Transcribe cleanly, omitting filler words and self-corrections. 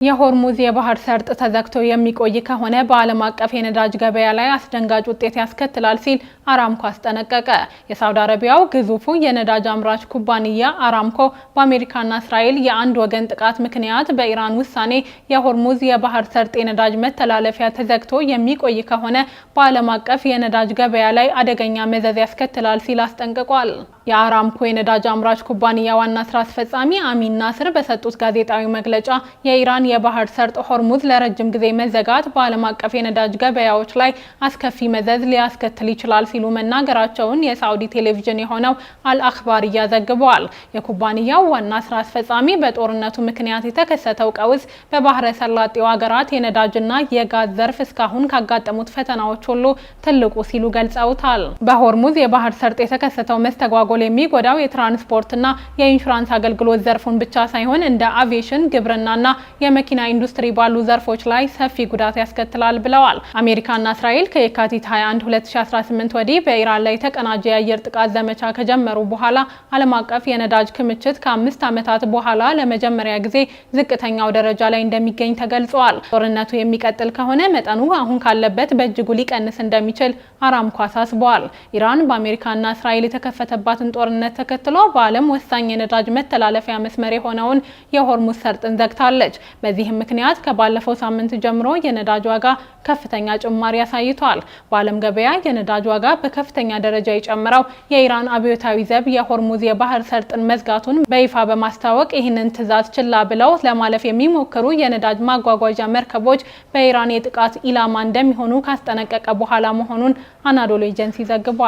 የሆርሙዝ የባህር ሰርጥ ተዘግቶ የሚቆይ ከሆነ በዓለም አቀፍ የነዳጅ ገበያ ላይ አስደንጋጭ ውጤት ያስከትላል ሲል አራምኮ አስጠነቀቀ። የሳውዲ አረቢያው ግዙፉ የነዳጅ አምራች ኩባንያ አራምኮ በአሜሪካና እስራኤል የአንድ ወገን ጥቃት ምክንያት በኢራን ውሳኔ የሆርሙዝ የባህር ሰርጥ የነዳጅ መተላለፊያ ተዘግቶ የሚቆይ ከሆነ በዓለም አቀፍ የነዳጅ ገበያ ላይ አደገኛ መዘዝ ያስከትላል ሲል አስጠንቅቋል። የአራምኮ የነዳጅ አምራች ኩባንያ ዋና ስራ አስፈጻሚ አሚን ናስር በሰጡት ጋዜጣዊ መግለጫ የኢራን የባህር ሰርጥ ሆርሙዝ ለረጅም ጊዜ መዘጋት በዓለም አቀፍ የነዳጅ ገበያዎች ላይ አስከፊ መዘዝ ሊያስከትል ይችላል ሲሉ መናገራቸውን የሳዑዲ ቴሌቪዥን የሆነው አልአኽባሪያ ዘግቧል። የኩባንያው ዋና ስራ አስፈጻሚ በጦርነቱ ምክንያት የተከሰተው ቀውስ በባህረ ሰላጤው ሀገራት የነዳጅና የጋዝ ዘርፍ እስካሁን ካጋጠሙት ፈተናዎች ሁሉ ትልቁ ሲሉ ገልጸውታል። በሆርሙዝ የባህር ሰርጥ የተከሰተው መስተጓጎል የሚጎዳው የትራንስፖርትና የኢንሹራንስ አገልግሎት ዘርፉን ብቻ ሳይሆን እንደ አቪዬሽን፣ ግብርናና የመኪና ኢንዱስትሪ ባሉ ዘርፎች ላይ ሰፊ ጉዳት ያስከትላል ብለዋል። አሜሪካና እስራኤል ከየካቲት 21 2018 ወዲህ በኢራን ላይ የተቀናጀ የአየር ጥቃት ዘመቻ ከጀመሩ በኋላ ዓለም አቀፍ የነዳጅ ክምችት ከ5 ዓመታት በኋላ ለመጀመሪያ ጊዜ ዝቅተኛው ደረጃ ላይ እንደሚገኝ ተገልጿል። ጦርነቱ የሚቀጥል ከሆነ መጠኑ አሁን ካለበት በእጅጉ ሊቀንስ እንደሚችል አራምኮ አሳስቧል። ኢራን በአሜሪካና እስራኤል የተከፈተባትን ጦርነት ተከትሎ በዓለም ወሳኝ የነዳጅ መተላለፊያ መስመር የሆነውን የሆርሙዝ ሰርጥን ዘግታለች። በዚህም ምክንያት ከባለፈው ሳምንት ጀምሮ የነዳጅ ዋጋ ከፍተኛ ጭማሪ አሳይቷል። በዓለም ገበያ የነዳጅ ዋጋ በከፍተኛ ደረጃ የጨመረው የኢራን አብዮታዊ ዘብ የሆርሙዝ የባህር ሰርጥን መዝጋቱን በይፋ በማስታወቅ ይህንን ትዕዛዝ ችላ ብለው ለማለፍ የሚሞክሩ የነዳጅ ማጓጓዣ መርከቦች በኢራን የጥቃት ኢላማ እንደሚሆኑ ካስጠነቀቀ በኋላ መሆኑን አናዶሉ ኤጀንሲ ዘግቧል።